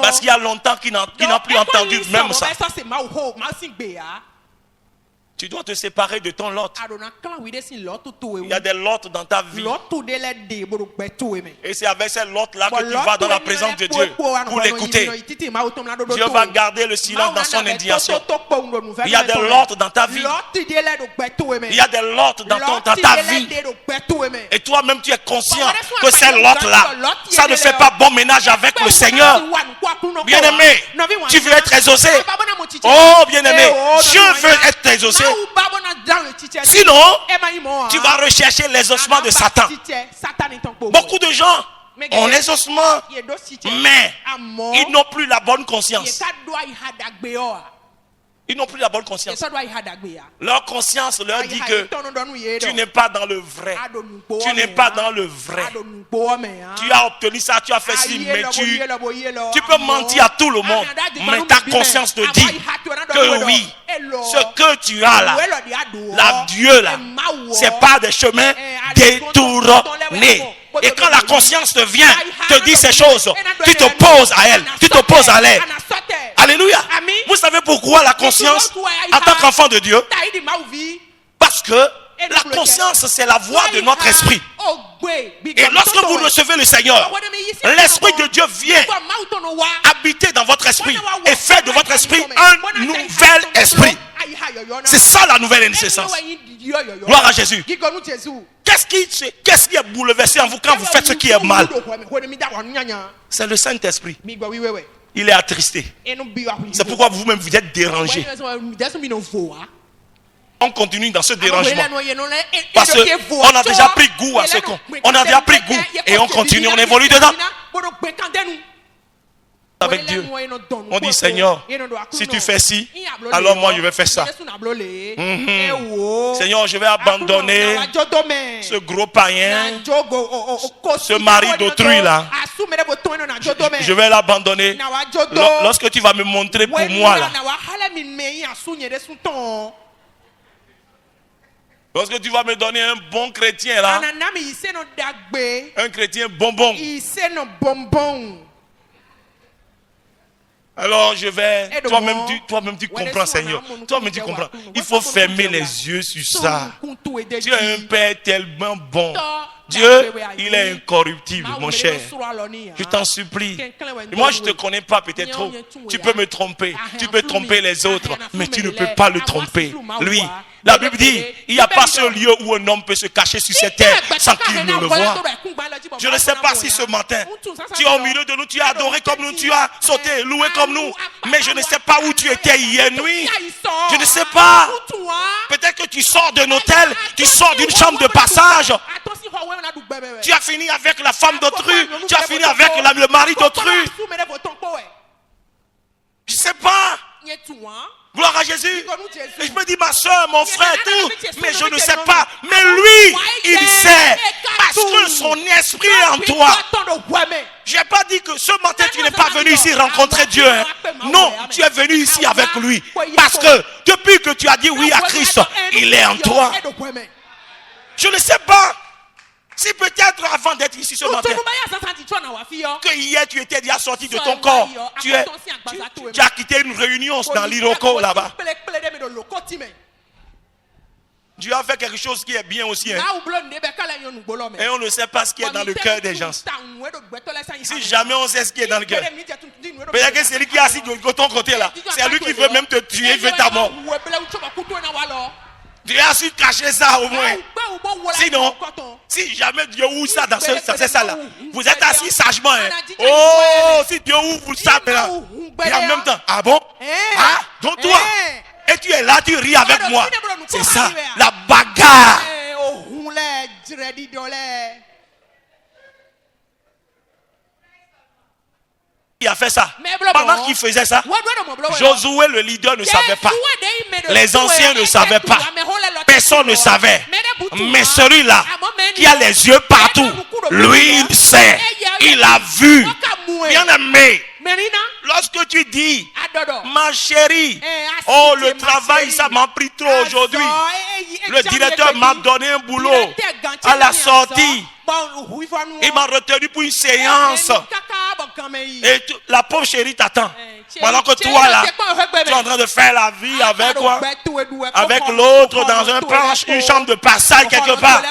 Parce qu'il y a longtemps qu'il n'a plus entendu même ça. Tu dois te séparer de ton lot. Il y a des lots dans ta vie. Et c'est avec ces lots-là que tu vas dans la présence de Dieu pour l'écouter. Dieu va garder le silence dans son indignation. Il y a des lots dans ta vie. Il y a des lots dans ta vie. Et toi-même, tu es conscient que ces lots-là, ça ne fait pas bon ménage avec le Seigneur. Bien-aimé, tu veux être exaucé. Oh, bien-aimé, je veux être exaucé. Sinon, tu vas rechercher l'exaucement de Satan. Beaucoup de gens ont l'exaucement, mais ils n'ont plus la bonne conscience. Ils n'ont plus la bonne conscience. Leur conscience leur dit que tu n'es pas dans le vrai. Tu n'es pas dans le vrai. Tu as obtenu ça, tu as fait ci, mais tu peux mentir à tout le monde. Mais ta conscience te dit que oui, ce que tu as là, la Dieu là, c'est pas des chemins détournés. Et quand la conscience te vient, te dit ces choses, tu te poses à elle, tu te poses à l'aide. Alléluia. Vous savez pourquoi la conscience, en tant qu'enfant de Dieu? Parce que la conscience, c'est la voix de notre esprit. Et lorsque vous recevez le Seigneur, l'Esprit de Dieu vient habiter dans votre esprit et fait de votre esprit un nouvel esprit. C'est ça la nouvelle naissance. Gloire à Jésus. Qu'est-ce qui est bouleversé en vous quand vous faites ce qui est mal? C'est le Saint-Esprit. Il est attristé. C'est pourquoi vous-même vous êtes dérangé. On continue dans ce dérangement. Parce qu'on a déjà pris goût à ce qu'on. On a déjà pris goût et on continue, on évolue dedans. Avec Dieu, on dit Seigneur, si tu fais ci, alors moi je vais faire ça. Seigneur, je vais abandonner ce gros païen, ce mari d'autrui là. Je vais l'abandonner. Lorsque tu vas me montrer pour moi là. Lorsque tu vas me donner un bon chrétien là. Un chrétien bonbon. Alors je vais, toi-même tu comprends Seigneur, toi-même tu comprends. Il faut fermer les yeux sur ça. Tu es un Père tellement bon. Dieu, il est incorruptible, mon cher. Je t'en supplie. Moi, je ne te connais pas peut-être trop. Tu peux me tromper. Tu peux tromper les autres. Mais tu ne peux pas le tromper. Lui, la Bible dit, il n'y a pas ce lieu où un homme peut se cacher sur cette terre sans qu'il ne le voie. Je ne sais pas si ce matin, tu es au milieu de nous, tu as adoré comme nous, tu as sauté, loué comme nous. Mais je ne sais pas où tu étais hier nuit. Je ne sais pas. Peut-être que tu sors d'un hôtel, tu sors d'une chambre de passage. Tu as fini avec la femme d'autrui. Tu as fini avec le mari d'autrui. Je ne sais pas. Gloire à Jésus. Et je me dis, ma soeur, mon frère, tout. Mais je ne sais pas. Mais lui, il sait. Parce que son esprit est en toi. Je n'ai pas dit que ce matin, tu n'es pas venu ici rencontrer Dieu. Hein. Non, tu es venu ici avec lui. Parce que depuis que tu as dit oui à Christ, il est en toi. Je ne sais pas. Si peut-être avant d'être ici ce matin, que hier tu étais déjà sorti de ton corps, tu as quitté une réunion dans l'Iroko là-bas. Dieu a fait quelque chose qui est bien aussi. Hein. Et on ne sait pas ce qui est dans le cœur des gens. Si jamais on sait ce qui est dans le cœur, peut-être que c'est lui qui est assis de ton côté là. C'est lui qui veut même te tuer, il veut ta mort. Dieu a su cacher ça au moins. Sinon, si jamais Dieu ouvre ça dans cette salle-là, vous êtes assis sagement. Hein. Oh, si Dieu ouvre ça là, et en même temps, ah bon? Ah, donc toi, et tu es là, tu ris avec moi. C'est ça, la bagarre. Il a fait ça. Pendant qu'il faisait ça, Josué le leader ne savait pas. Les anciens ne savaient pas. Personne ne savait. Mais celui-là qui a les yeux partout, lui il sait. Il a vu. Bien aimé. Lorsque tu dis, ma chérie, oh le travail ça m'a pris trop aujourd'hui. Le directeur m'a donné un boulot à la sortie. Il m'a retenu pour une séance. Et la pauvre chérie t'attend. Pendant que toi là, tu es en train de faire la vie avec quoi? Avec l'autre dans une planche, une chambre de passage quelque part.